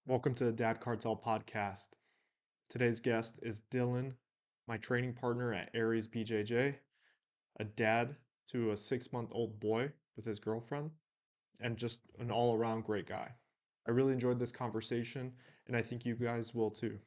Welcome to the Dad Cartel podcast. Today's guest is Dylan, my training partner at Ares BJJ, a dad to a 6-month-old boy with his girlfriend, and just an all around great guy. I really enjoyed this conversation, and I think you guys will too.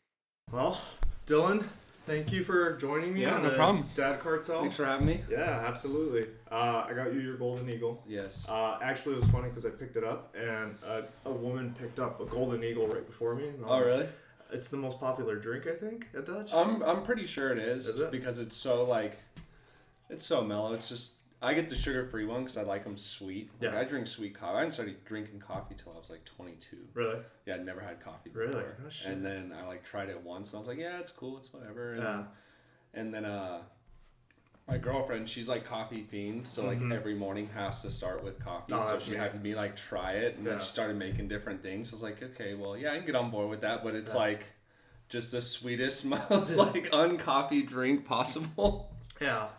Well, Dylan, thank you for joining me Yeah, on no the problem. Dad Cartel. Thanks for having me. Yeah, absolutely. I got you your Golden Eagle. Yes. Actually, it was funny because I picked it up, and a woman picked up a Golden Eagle right before me. And Oh, really? It's the most popular drink, I think, at Dutch. I'm pretty sure it is. Is it? Because it's so mellow. It's just I get the sugar-free one because I like them sweet. Yeah. Like, I drink sweet coffee. I didn't start drinking coffee till I was like 22. Really? Yeah, I'd never had coffee before. Really? No shit. And then I tried it once, and I was like, yeah, it's cool, it's whatever. And, Yeah. and then my girlfriend, she's like coffee fiend, so every morning has to start with coffee. Oh, so that's she neat. had me try it, and then she started making different things. So I was like, okay, well, yeah, I can get on board with that, but it's just the sweetest, most uncoffee drink possible. Yeah.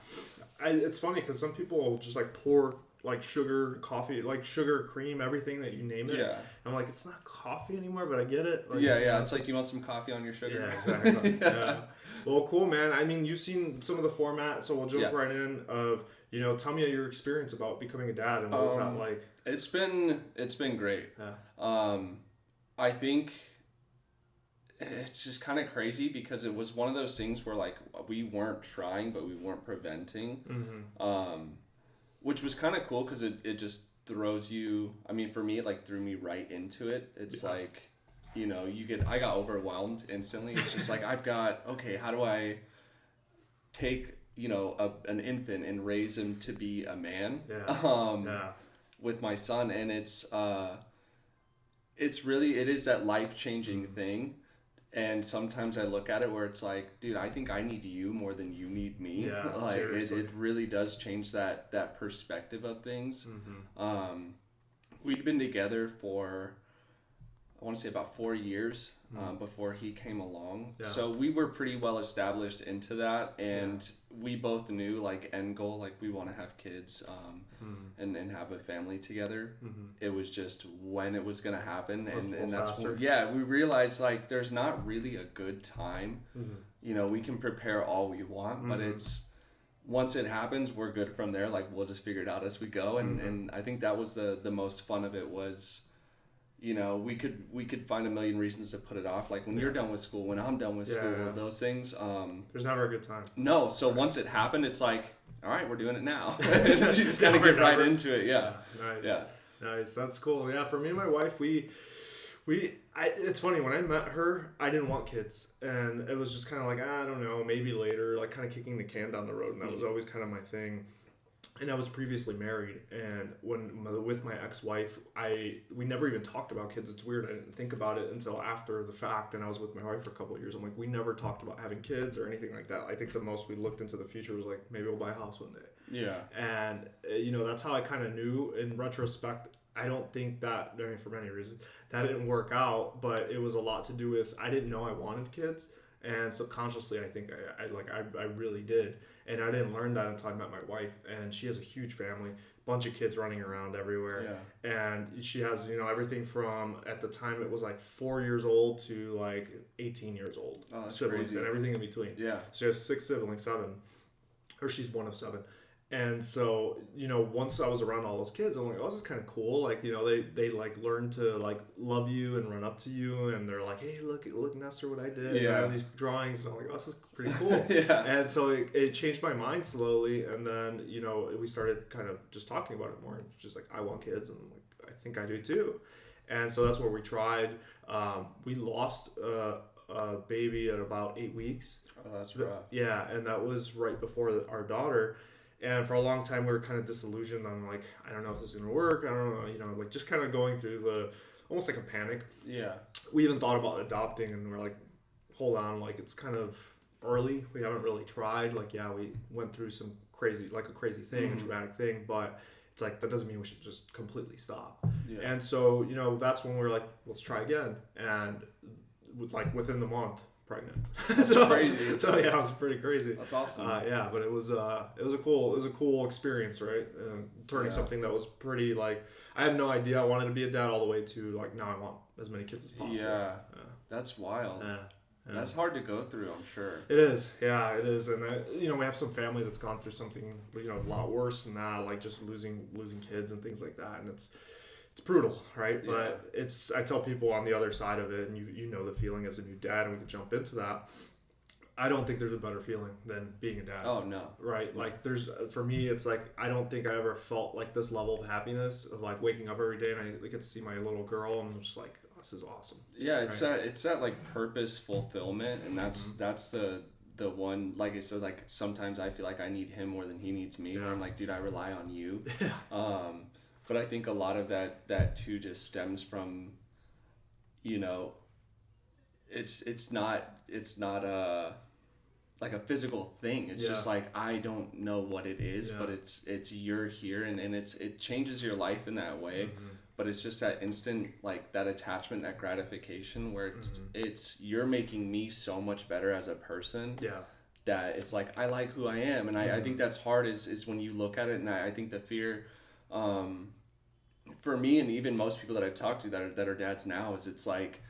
It's funny because some people just pour sugar, coffee, sugar, cream, everything that you name it. Yeah. I'm like, it's not coffee anymore, but I get it. Yeah. It's like, do you want some coffee on your sugar? Yeah, exactly. Yeah. Well, cool, man. I mean, you've seen some of the format, so we'll jump right in of, tell me your experience about becoming a dad and what was that like? It's been great. Yeah. I think it's just kind of crazy because it was one of those things where we weren't trying, but we weren't preventing. Mm-hmm. Which was kind of cool because it just throws you. I mean, for me, it throw me right into it. It's I got overwhelmed instantly. It's just how do I take an infant and raise him to be a man? Yeah. With my son, and it is that life-changing thing. And sometimes I look at it where it's like, dude, I think I need you more than you need me. Yeah, it really does change that perspective of things. Mm-hmm. We'd been together for, I want to say about 4 years before he came along. Yeah. So we were pretty well established into that, and we both knew end goal, we want to have kids and have a family together. Mm-hmm. It was just when it was going to happen, and that's faster. we realized there's not really a good time. Mm-hmm. We can prepare all we want, but it's once it happens, we're good from there. We'll just figure it out as we go, and I think that was the most fun of it was. We could find a million reasons to put it off. When you're done with school, when I'm done with school, those things. There's never a good time. No, so once it happened, it's all right, we're doing it now. You just gotta get right into it. Yeah. Nice. Yeah. Nice. That's cool. Yeah. For me and my wife, it's funny, when I met her, I didn't want kids, and it was just kind of I don't know, maybe later, kind of kicking the can down the road, and that was always kind of my thing. And I was previously married, and with my ex-wife, we never even talked about kids. It's weird, I didn't think about it until after the fact, and I was with my wife for a couple of years. I'm we never talked about having kids or anything like that. I think the most we looked into the future was maybe we'll buy a house one day. Yeah. And that's how I kind of knew. In retrospect, I don't think that, for many reasons, that didn't work out, but it was a lot to do with I didn't know I wanted kids. And subconsciously, I think I really did. And I didn't learn that until I met my wife. And she has a huge family, bunch of kids running around everywhere. Yeah. And she has, everything from, at the time, it was 4 years old to 18 years old. Oh, that's siblings crazy. And everything in between. Yeah. So she has 6 siblings, 7. Or she's one of 7. And so, once I was around all those kids, I'm this is kind of cool. They learn to love you and run up to you, and they're hey, look Nestor, what I did. Yeah. And I have these drawings, and I'm oh, this is pretty cool. Yeah. And so it changed my mind slowly, and then we started kind of just talking about it more. And just I want kids, and I think I do too. And so that's where we tried. We lost a baby at about 8 weeks. Oh, that's rough. Yeah, and that was right before our daughter. And for a long time, we were kind of disillusioned on I don't know if this is going to work. I don't know, just kind of going through almost a panic. Yeah. We even thought about adopting, and we're hold on, it's kind of early. We haven't really tried. We went through some crazy, a crazy thing, a dramatic thing, but it's that doesn't mean we should just completely stop. Yeah. And so, that's when we're let's try again. And within the month, pregnant. That's crazy. So yeah, it was pretty crazy. That's awesome. Yeah, but it was a cool experience, right? Turning something that was pretty I had no idea I wanted to be a dad all the way to now I want as many kids as possible. Yeah. That's wild. Yeah. That's hard to go through, I'm sure. It is, yeah, it is, and we have some family that's gone through something, a lot worse than that, like just losing kids and things like that, and it's brutal, right? Yeah. But I tell people on the other side of it, and you know the feeling as a new dad, and we can jump into that. I don't think there's a better feeling than being a dad. Oh no. Right? Like for me, it's like I don't think I ever felt like this level of happiness of like waking up every day and I get to see my little girl and I'm just like, this is awesome. Yeah, it's that like purpose fulfillment, and that's the one, like I said, like sometimes I feel like I need him more than he needs me. Where I'm like, dude, I rely on you. But I think a lot of that too just stems from, it's not like a physical thing. It's just like, I don't know what it is, but it's you're here, and it changes your life in that way. But it's just that instant, like that attachment, that gratification where it's you're making me so much better as a person. Yeah. That it's like, I like who I am. And I think that's hard is when you look at it. And I think the fear, for me and even most people that I've talked to that are dads now, is it's like,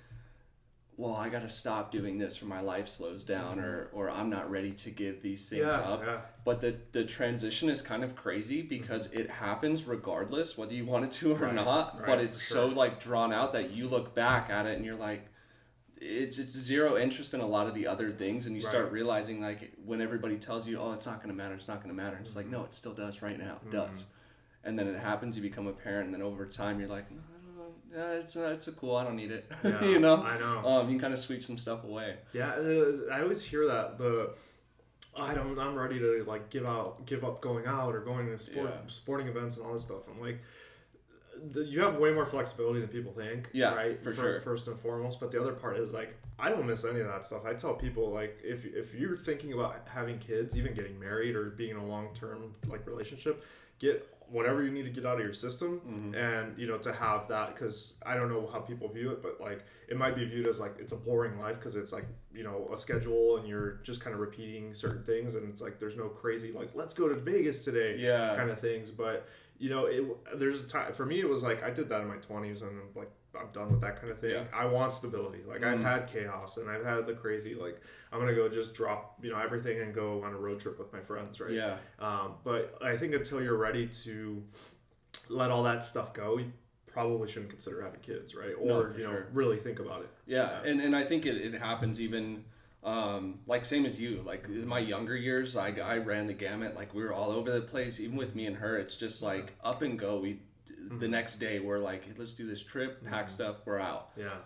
well, I got to stop doing this or my life slows down or I'm not ready to give these things up. Yeah. But the transition is kind of crazy because it happens regardless whether you want it to or not. Right, but it's so like drawn out that you look back at it and you're like, it's zero interest in a lot of the other things. And you start realizing, like, when everybody tells you, oh, it's not going to matter. It's not going to matter. It's like, no, it still does right now. It does. And then it happens, you become a parent. And then over time you're like, no, it's a cool. I don't need it. Yeah, I know. You can kind of sweep some stuff away. Yeah, I always hear that I'm ready to like give up going out or going to sporting events and all this stuff. I'm like, you have way more flexibility than people think. Yeah, right. For sure. First and foremost, but the other part is like, I don't miss any of that stuff. I tell people, like, if you're thinking about having kids, even getting married or being in a long-term like relationship, get whatever you need to get out of your system and to have that, because I don't know how people view it, but like it might be viewed as like it's a boring life because it's like a schedule and you're just kind of repeating certain things and it's like there's no crazy like let's go to Vegas today kind of things. But there's a time for me, it was like I did that in my 20s and like I'm done with that kind of thing. Yeah. I want stability. Like I've had chaos and I've had the crazy, like I'm going to go just drop, everything and go on a road trip with my friends. Right. Yeah. But I think until you're ready to let all that stuff go, you probably shouldn't consider having kids. Right. Or, really think about it. Yeah. And I think it happens even, like same as you, like in my younger years, I ran the gamut. Like we were all over the place, even with me and her. It's just like up and go. The next day we're like, hey, let's do this trip, pack stuff, we're out. Yeah.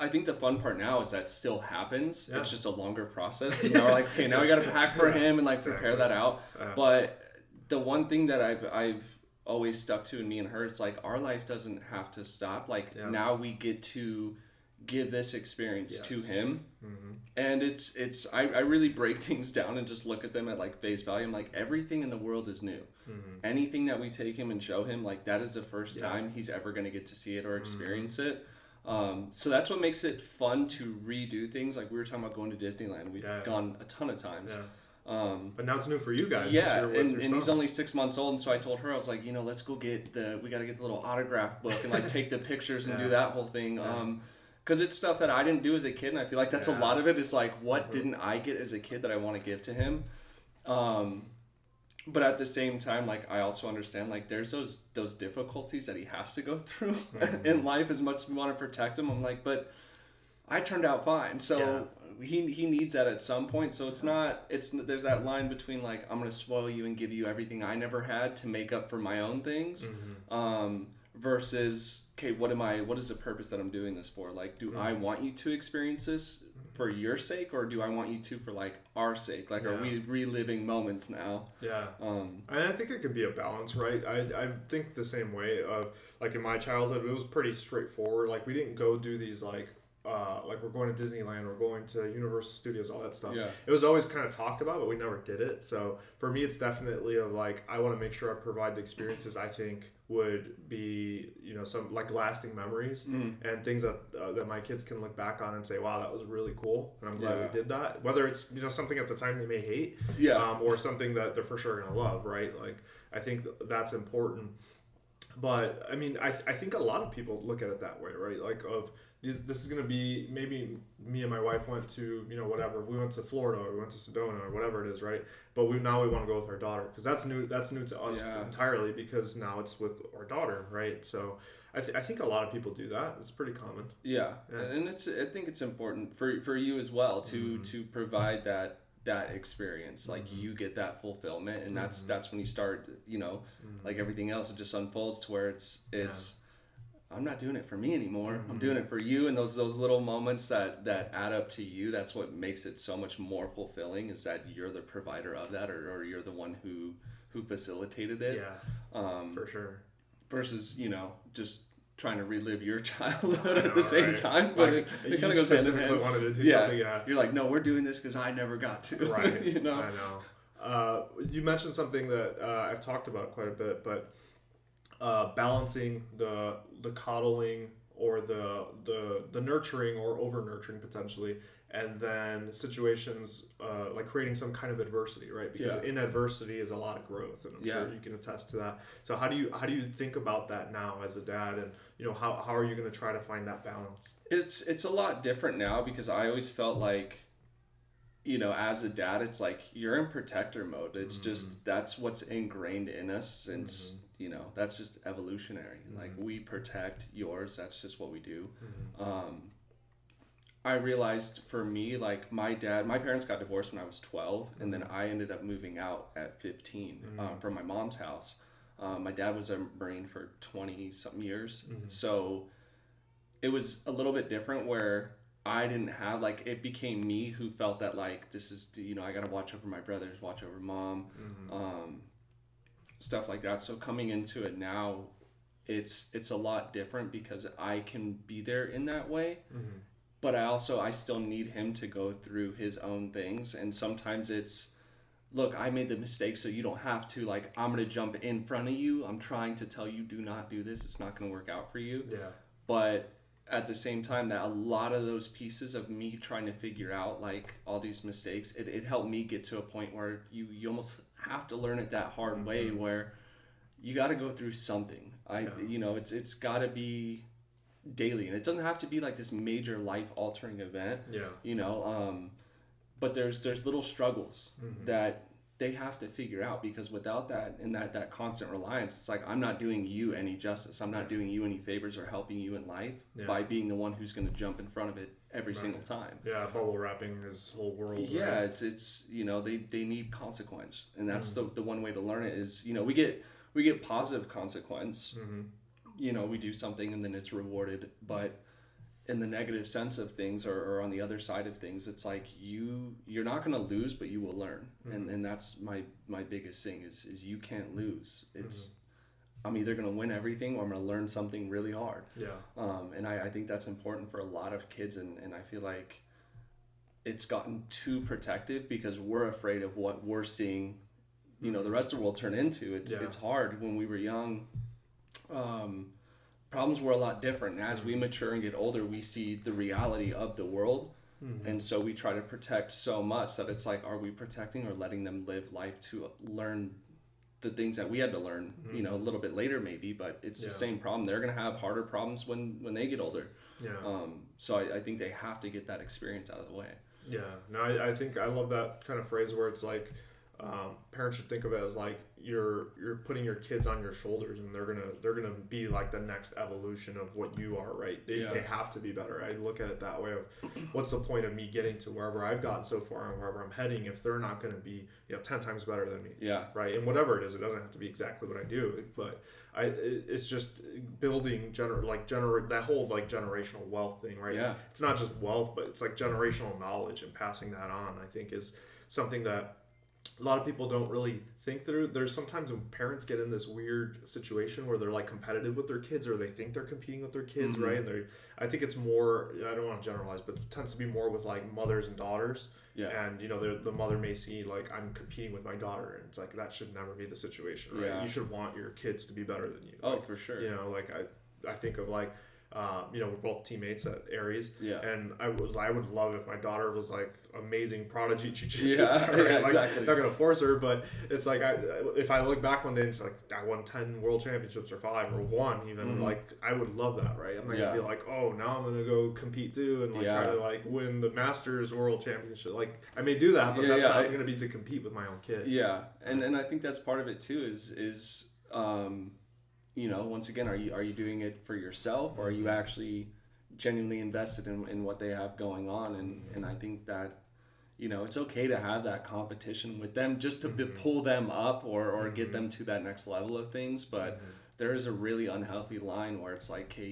I think the fun part now is that still happens. Yeah. It's just a longer process. Now we're like, okay, now we got to pack for him and like prepare that out. But the one thing that I've always stuck to in me and her, it's like our life doesn't have to stop. Like now we get to give this experience to him. And it's I really break things down and just look at them at like face value. I'm like, everything in the world is new. Anything that we take him and show him, like that is the first time he's ever going to get to see it or experience it. So that's what makes it fun to redo things. Like we were talking about going to Disneyland. We've gone a ton of times. But now it's new for you guys. Yeah, and he's only 6 months old, and so I told her, I was like, let's go we got to get the little autograph book and like take the pictures and do that whole thing. Because it's stuff that I didn't do as a kid, and I feel like that's a lot of it is like, what didn't I get as a kid that I want to give to him? But at the same time, like I also understand like there's those difficulties that he has to go through in life. As much as we want to protect him, I'm like, but I turned out fine. So he needs that at some point. So there's that line between like I'm gonna spoil you and give you everything I never had to make up for my own things. Versus, okay, what is the purpose that I'm doing this for? Like, do I want you to experience this for your sake, or do I want you to for like our sake? Like, are we reliving moments now? Yeah. And I think it could be a balance, right? I think the same way of like in my childhood, it was pretty straightforward. Like we didn't go do these like we're going to Disneyland, we're going to Universal Studios, all that stuff. Yeah. It was always kind of talked about, but we never did it. So for me, it's definitely of like, I want to make sure I provide the experiences I think would be, some like lasting memories and things that my kids can look back on and say, wow, that was really cool. And I'm glad we did that. Whether it's, something at the time they may hate or something that they're for sure going to love, right? Like, I think that's important. But I mean, I think a lot of people look at it that way, right? Like, this is going to be, maybe me and my wife went to, whatever, we went to Florida or we went to Sedona or whatever it is, right? But now we want to go with our daughter, because that's new to us entirely, because now it's with our daughter, right? So I think a lot of people do that. It's pretty common. Yeah. And I think it's important for you as well to provide that experience. Like, you get that fulfillment, and that's when you start, like everything else, it just unfolds to where it's I'm not doing it for me anymore. I'm doing it for you. And those little moments that add up to you, that's what makes it so much more fulfilling, is that you're the provider of that, or you're the one who facilitated it. Yeah. For sure. Versus, just trying to relive your childhood at the same time. But like, it kind of goes hand in hand. Wanted to do something, You're like, no, we're doing this because I never got to. Right. I know. You mentioned something that I've talked about quite a bit, but balancing the coddling or the nurturing or over nurturing potentially, and then situations like creating some kind of adversity, right? Because in adversity is a lot of growth, and I'm sure you can attest to that. So how do you think about that now as a dad, and how are you going to try to find that balance? It's a lot different now, because I always felt like, as a dad, it's like you're in protector mode. It's just, that's what's ingrained in us, and that's just evolutionary. Like, we protect yours. That's just what we do. I realized for me, like, my parents got divorced when I was 12, and then I ended up moving out at 15 from my mom's house. My dad was a Marine for 20 something years. So it was a little bit different, where I didn't have, like, it became me who felt that, like, this is, I got to watch over my brothers, watch over mom, stuff like that. So coming into it now, it's a lot different, because I can be there in that way. But I still need him to go through his own things. And sometimes it's, look, I made the mistake, so you don't have to. Like, I'm going to jump in front of you. I'm trying to tell you, do not do this. It's not going to work out for you. Yeah. But at the same time, that a lot of those pieces of me trying to figure out, like, all these mistakes, it helped me get to a point where you almost have to learn it that hard way, where you got to go through something. It's got to be daily, and it doesn't have to be like this major life altering event. But there's little struggles that they have to figure out, because without that, and that constant reliance, it's like, I'm not doing you any justice. I'm not doing you any favors or helping you in life by being the one who's going to jump in front of it every single time. Bubble wrapping his whole world. It's they need consequence, and that's the one way to learn it is, we get positive consequence. We do something and then it's rewarded, but in the negative sense of things, or on the other side of things, it's like you're not going to lose, but you will learn. And that's my biggest thing is you can't lose. It's I'm either going to win everything, or I'm going to learn something really hard. And I think that's important for a lot of kids, and I feel like it's gotten too protective, because we're afraid of what we're seeing the rest of the world turn into. It's hard. When we were young, problems were a lot different. And as we mature and get older, we see the reality of the world. And so we try to protect so much that it's like, are we protecting or letting them live life to learn the things that we had to learn, a little bit later maybe, but it's the same problem. They're going to have harder problems when they get older. So I think they have to get that experience out of the way. No, I think I love that kind of phrase where it's like, parents should think of it as like you're putting your kids on your shoulders, and they're gonna be like the next evolution of what you are, right? They have to be better. I look at it that way of, what's the point of me getting to wherever I've gotten so far and wherever I'm heading if they're not going to be 10 times better than me? Right. And whatever it is, it doesn't have to be exactly what I do, but it's just building that whole like generational wealth thing, right? It's not just wealth, but it's like generational knowledge, and passing that on, I think, is something that a lot of people don't really think through. There's sometimes when parents get in this weird situation where they're like competitive with their kids, or they think they're competing with their kids, right? And I think it's more, I don't want to generalize, but it tends to be more with like mothers and daughters. And the mother may see like, I'm competing with my daughter, and it's like, that should never be the situation, right? You should want your kids to be better than you. For sure. Like I think of like, we're both teammates at Ares. Yeah. And I would love if my daughter was like amazing prodigy jiu-jitsu Yeah, star. yeah, Right? Like, exactly. not gonna force her, but it's like if I look back one day and it's like I won 10 world championships or 5 or 1 even, like I would love that, right? I'm not gonna be like, oh, now I'm gonna go compete too and like try to like win the Masters World Championship. Like I may do that, but that's not gonna be to compete with my own kid. Yeah, and I think that's part of it too. Is once again, are you doing it for yourself, or are you actually genuinely invested in what they have going on? And I think that it's okay to have that competition with them just to pull them up or get them to that next level of things. But there is a really unhealthy line where it's like, hey,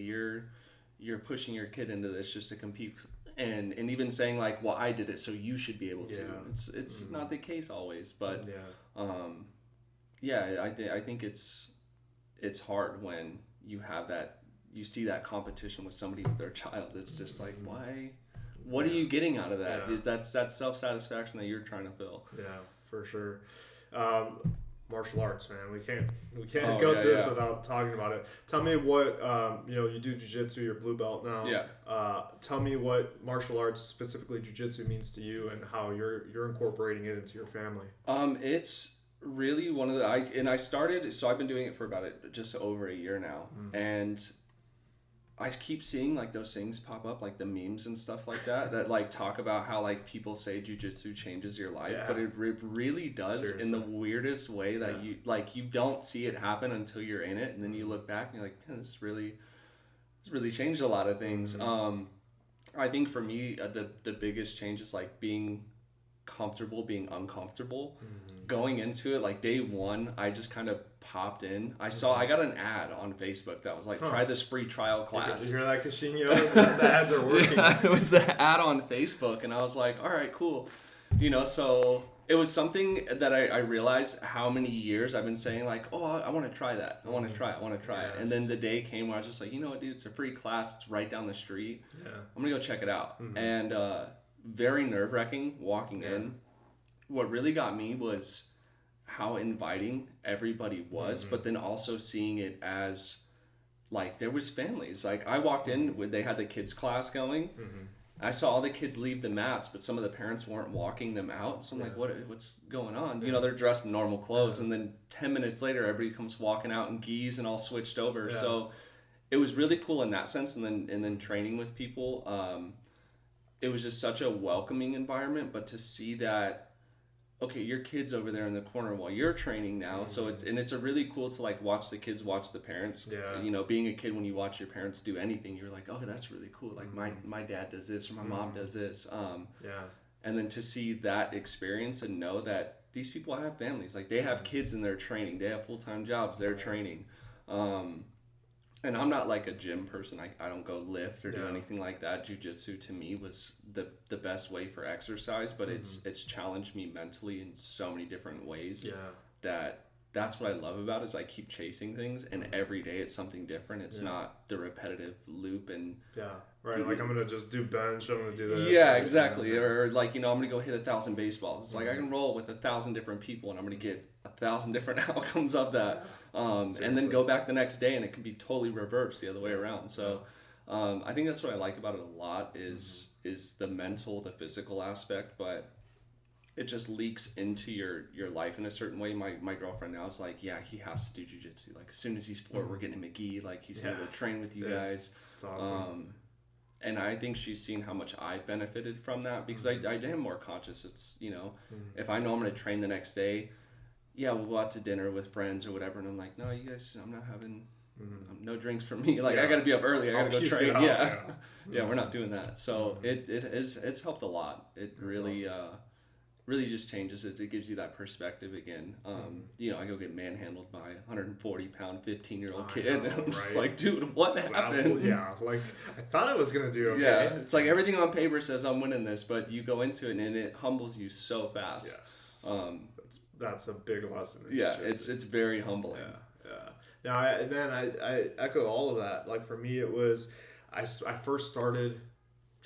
you're pushing your kid into this just to compete, and even saying like, well, I did it, so you should be able to. It's not the case always, but I think it's hard when you have that, you see that competition with somebody with their child. It's just like, why? What are you getting out of that? Is that self-satisfaction that you're trying to fill? Yeah, for sure. Martial arts, man. We can't go through this without talking about it. Tell me what you do jiu-jitsu, you're blue belt now. Yeah. Tell me what martial arts, specifically jiu-jitsu, means to you and how you're incorporating it into your family. It's really one of the I started, so I've been doing it for about just over a year now, and I keep seeing like those things pop up, like the memes and stuff like that like talk about how like people say jiu-jitsu changes your life, but it really does. Seriously. In the weirdest way that you don't see it happen until you're in it, and then you look back and you're like, man, this really changed a lot of things. I think for me the biggest change is like being comfortable being uncomfortable. Going into it, like day one, I just kind of popped in. I got an ad on Facebook that was like, try this free trial class. Did you hear that, Casino? The ads are working. It was the ad on Facebook, and I was like, all right, cool. So it was something that I realized how many years I've been saying like, oh, I want to try that. I want to try it. And then the day came where I was just like, you know what, dude, it's a free class. It's right down the street. Yeah. I'm going to go check it out. And very nerve-wracking walking in. What really got me was how inviting everybody was, but then also seeing it as like there was families. Like I walked in where they had the kids class going. I saw all the kids leave the mats, but some of the parents weren't walking them out. So I'm like, what's going on? They're dressed in normal clothes, and then 10 minutes later, everybody comes walking out in gis and all switched over. Yeah. So it was really cool in that sense. And then training with people, it was just such a welcoming environment. But to see that, okay, your kid's over there in the corner while you're training now. So it's a really cool to like watch the kids watch the parents. Yeah. Being a kid, when you watch your parents do anything, you're like, oh, that's really cool. Like my dad does this, or my mom does this. And then to see that experience and know that these people have families, like they have kids in their training, they have full-time jobs, they're training. And I'm not like a gym person. I don't go lift or do anything like that. Jiu-jitsu to me was the best way for exercise, but it's challenged me mentally in so many different ways. Yeah. That's what I love about it, is I keep chasing things, and every day it's something different. It's not the repetitive loop and right. Like I'm gonna just do bench. I'm gonna do this. Yeah, exactly. Or like I'm gonna go hit 1,000 baseballs. It's like I can roll with 1,000 different people, and I'm gonna get 1,000 different outcomes of that. And then go back the next day, and it can be totally reversed the other way around. So I think that's what I like about it a lot is the mental, the physical aspect, but it just leaks into your life in a certain way. My girlfriend now is like, yeah, he has to do jiu-jitsu. Like as soon as he's 4, we're getting him a gi. Like he's gonna go train with you guys. It's awesome. And I think she's seen how much I've benefited from that, because I am more conscious. It's if I know I'm gonna train the next day, we'll go out to dinner with friends or whatever, and I'm like, no, you guys, I'm not having no drinks for me. Like I gotta be up early. I gotta go train. We're not doing that. So it's helped a lot. It really awesome. Really just changes it. It gives you that perspective again. I go get manhandled by a 140-pound 15-year-old kid, and I'm just like, dude, what happened? Like I thought I was gonna do okay. Yeah, it's like everything on paper says I'm winning this, but you go into it and it humbles you so fast. Yes. That's a big lesson. It's very humbling. Now, I echo all of that. Like for me, it was I first started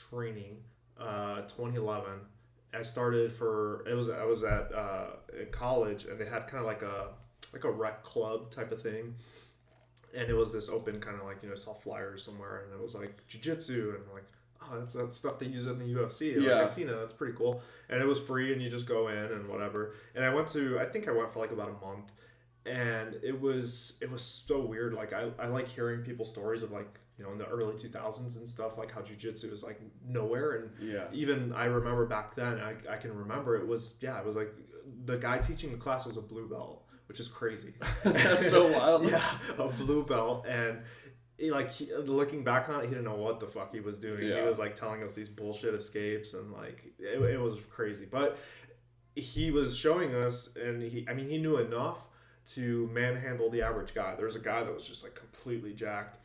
training 2011. I started I was at in college, and they had kind of like a rec club type of thing, and it was this open kind of like, saw flyers somewhere, and it was like Jiu Jitsu, and I'm like, oh, that's stuff they use in the UFC. Like, I've seen it. That's pretty cool. And it was free, and you just go in and whatever. And I think I went for like about a month, and it was so weird. Like I like hearing people's stories of like, in the early 2000s and stuff, like how jiu-jitsu was like nowhere. And even I remember back then, I can remember it was like the guy teaching the class was a blue belt, which is crazy. That's so wild. Yeah, a blue belt. And looking back on it, he didn't know what the fuck he was doing. He was like telling us these bullshit escapes, and like it was crazy. But he was showing us, and he knew enough to manhandle the average guy. There was a guy that was just like completely jacked,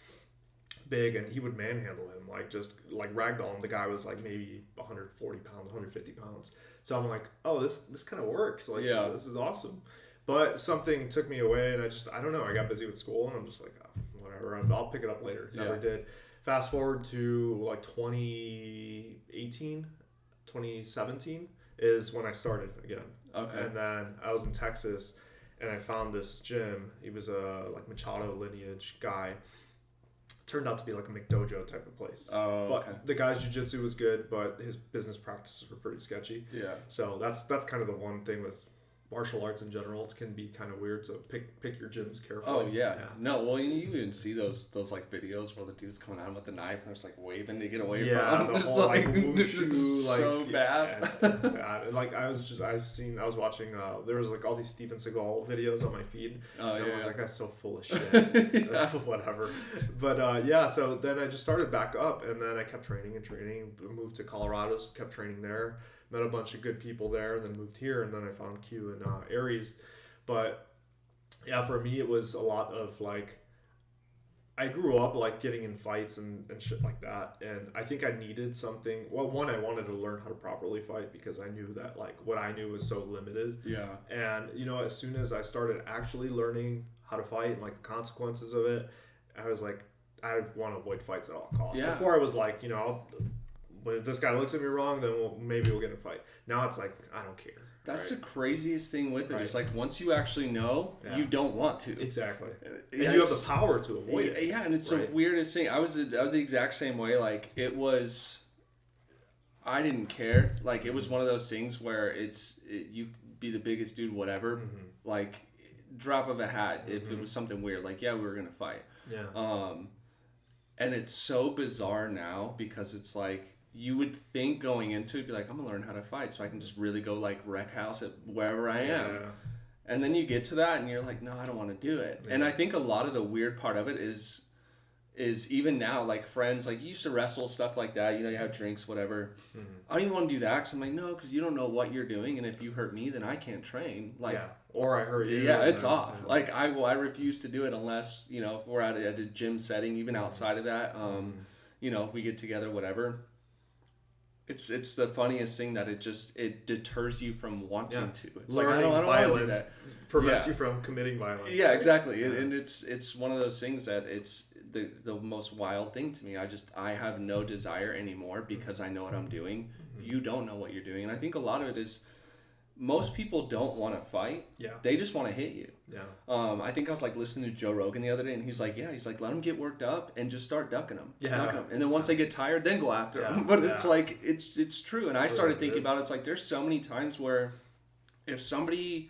big, and he would manhandle him, like just like ragdoll him. The guy was like maybe 140 pounds, 150 pounds. So I'm like, oh, this kind of works. Like, this is awesome. But something took me away, and I don't know. I got busy with school, and I'm just like, oh, whatever. I'll pick it up later. Never did. Fast forward to like 2018, 2017 is when I started again. Okay. And then I was in Texas, and I found this gym. He was a like Machado lineage guy. Turned out to be like a McDojo type of place. Oh, but the guy's jiu-jitsu was good, but his business practices were pretty sketchy. Yeah. So that's kind of the one thing with martial arts in general. It can be kind of weird, so pick your gyms carefully. Oh yeah. No, well, you even see those like videos where the dude's coming on with the knife and there's like waving to get away from him. The whole like wushu, so bad. Yeah, it's bad. And like I was watching there was like all these Steven Seagal videos on my feed. Oh and yeah. I'm like, that's so full of shit. Whatever. But so then I just started back up, and then I kept training, moved to Colorado, so kept training there. Met a bunch of good people there, and then moved here, and then I found Q in Ares. But yeah, for me it was a lot of like, I grew up like getting in fights and shit like that, and I think I needed something. Well, one, I wanted to learn how to properly fight because I knew that like what I knew was so limited. Yeah. And as soon as I started actually learning how to fight and like the consequences of it, I was like, I want to avoid fights at all costs. Yeah. Before I was like, when this guy looks at me wrong, then maybe we'll get in a fight. Now it's like, I don't care. That's the craziest thing with it. Right. It's like once you actually know, you don't want to. Exactly. And you have the power to avoid it. Yeah, and it's the weirdest thing. I was the exact same way. Like I didn't care. Like it was one of those things where you be the biggest dude, whatever. Mm-hmm. Like drop of a hat. Mm-hmm. If it was something weird, like we were gonna fight. Yeah. And it's so bizarre now because it's like, you would think going into it, be like, I'm gonna learn how to fight so I can just really go like wreck house at wherever I am. Yeah. And then you get to that and you're like, no, I don't want to do it. Yeah. And I think a lot of the weird part of it is even now, like friends, like you used to wrestle, stuff like that, you have drinks, whatever. Mm-hmm. I don't even want to do that because I'm like, no, because you don't know what you're doing, and if you hurt me, then I can't train. Like, or I hurt you. Yeah, it's off. Yeah. Like I refuse to do it unless if we're at a gym setting, even outside of that. If we get together, whatever. It's the funniest thing that it deters you from wanting to. It's learning like I don't violence want to do that. Prevents you from committing violence. Yeah, exactly. Yeah. And it's one of those things that it's the most wild thing to me. I have no desire anymore because I know what I'm doing. Mm-hmm. You don't know what you're doing, and I think a lot of it is most people don't want to fight. Yeah. They just want to hit you. Yeah. I think I was like listening to Joe Rogan the other day, and he's like, let them get worked up and just start ducking them. Yeah. Ducking them. And then once they get tired, then go after them. But it's like, it's true. And I started thinking about it. It's like, there's so many times where if somebody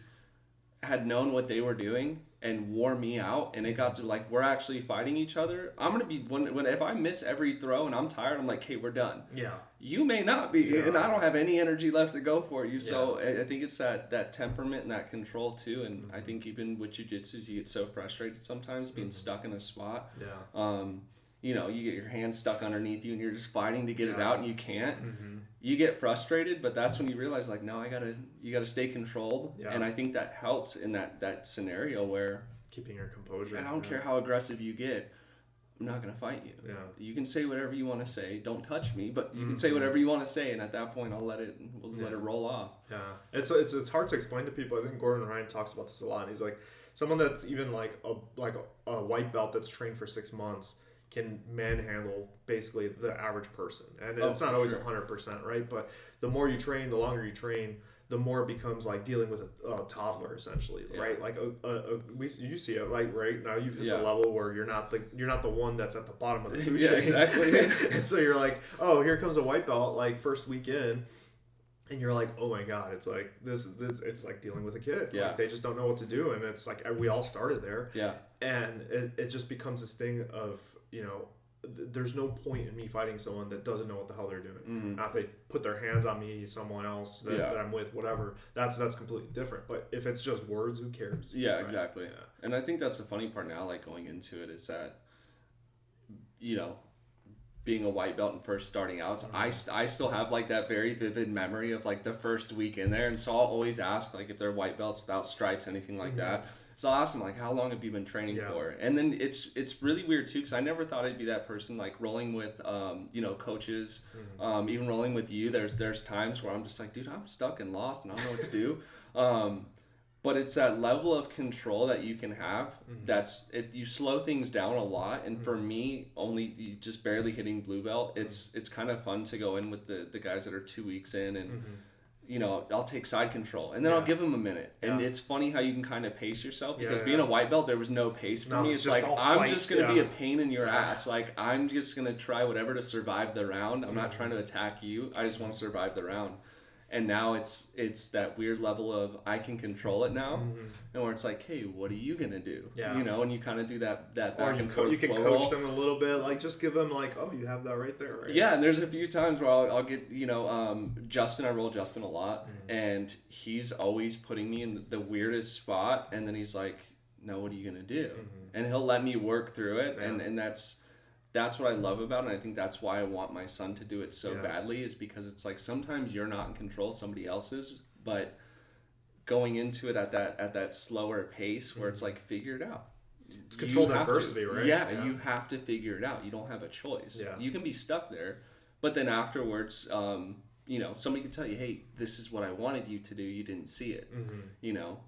had known what they were doing and wore me out, and it got to like, we're actually fighting each other, I'm going to be, if I miss every throw and I'm tired, I'm like, hey, we're done. Yeah. You may not be, and I don't have any energy left to go for you. So I think it's that temperament and that control too. And I think even with jiu-jitsu, you get so frustrated sometimes being stuck in a spot. Yeah. You get your hand stuck underneath you and you're just fighting to get it out and you can't. Mm-hmm. You get frustrated, but that's when you realize like, no, you gotta stay controlled. Yeah. And I think that helps in that scenario where keeping your composure. And I don't care how aggressive you get. I'm not going to fight you. Yeah. You can say whatever you want to say. Don't touch me, but you can say whatever you want to say, and at that point, we'll just let it roll off. Yeah. It's hard to explain to people. I think Gordon Ryan talks about this a lot. And he's like, someone that's even like a white belt that's trained for 6 months can manhandle basically the average person. And it's not always 100%, right? But the more you train, the longer you train, the more it becomes like dealing with a toddler essentially, right? Like you see it like right now you've hit the level where you're not the one that's at the bottom of the food chain. Exactly. And so you're like, oh, here comes a white belt like first weekend. And you're like, oh my God, it's like this it's like dealing with a kid. Yeah. Like, they just don't know what to do. And it's like, we all started there. Yeah. And it just becomes this thing of, there's no point in me fighting someone that doesn't know what the hell they're doing. Mm-hmm. Now, if they put their hands on me, someone else that I'm with, whatever, that's completely different. But if it's just words, who cares? Yeah, right? exactly. Yeah. And I think that's the funny part now, like going into it, is that, being a white belt and first starting out, I still have like that very vivid memory of like the first week in there. And so I'll always ask like if they're white belts without stripes, anything like that. So I'll ask them like, how long have you been training for? And then it's really weird too, because I never thought I'd be that person like rolling with coaches, even rolling with you. There's times where I'm just like, dude, I'm stuck and lost and I don't know what to do. But it's that level of control that you can have. You slow things down a lot. And for me, only just barely hitting blue belt, it's kind of fun to go in with the guys that are 2 weeks in and I'll take side control and then I'll give them a minute. And it's funny how you can kind of pace yourself, because being a white belt, there was no pace for me. It's like, I'm just going to be a pain in your ass. Like, I'm just going to try whatever to survive the round. I'm not trying to attack you. I just want to survive the round. And now it's that weird level of I can control it now, and where it's like, hey, what are you gonna do? And you kind of do that back and forth. You can coach them a little bit, like just give them like, oh, you have that right there, right? Yeah, and there's a few times where I'll get Justin. I roll Justin a lot, and he's always putting me in the weirdest spot, and then he's like, no, what are you gonna do? And he'll let me work through it, and that's what I love about it. And I think that's why I want my son to do it so badly, is because it's like sometimes you're not in control, somebody else is, but going into it at that slower pace where it's like, figure it out. It's controlled adversity, right? Yeah, you have to figure it out. You don't have a choice. Yeah. You can be stuck there, but then afterwards, somebody could tell you, hey, this is what I wanted you to do. You didn't see it,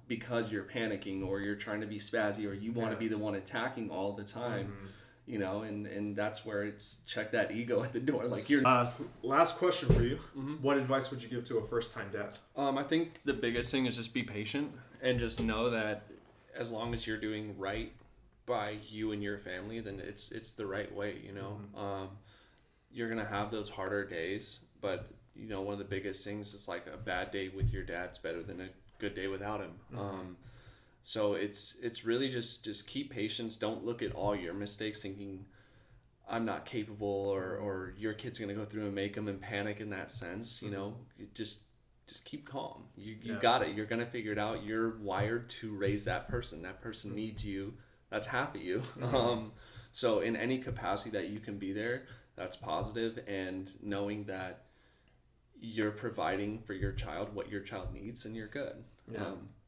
because you're panicking or you're trying to be spazzy or you want to be the one attacking all the time. And that's where it's check that ego at the door. Like, you're. Last question for you. What advice would you give to a first-time dad? I think the biggest thing is just be patient and just know that as long as you're doing right by you and your family, then it's the right way. You're gonna have those harder days, but one of the biggest things is like a bad day with your dad's better than a good day without him. So it's really just keep patience. Don't look at all your mistakes thinking I'm not capable or your kid's going to go through and make them and panic in that sense. Just keep calm. You got it. You're going to figure it out. You're wired to raise that person. That person needs you. That's half of you. So in any capacity that you can be there, that's positive. And knowing that you're providing for your child what your child needs, and you're good.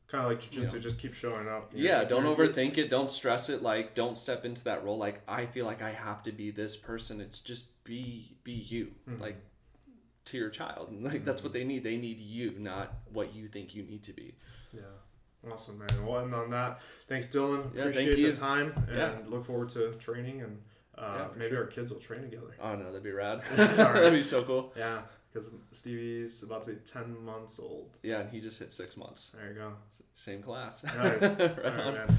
Kind of like Jiu Jitsu, just keep showing up. Don't overthink it. Don't stress it. Like, don't step into that role. Like, I feel like I have to be this person. It's just be you, like, to your child. And like, that's what they need. They need you, not what you think you need to be. Yeah. Awesome, man. Well, and on that, thanks, Dylan. Appreciate the time, and look forward to training, and maybe our kids will train together. Oh, no, that'd be rad. Right. That'd be so cool. Yeah. Because Stevie's about to be 10 months old. Yeah, and he just hit 6 months. There you go. Same class. Nice. Right, man.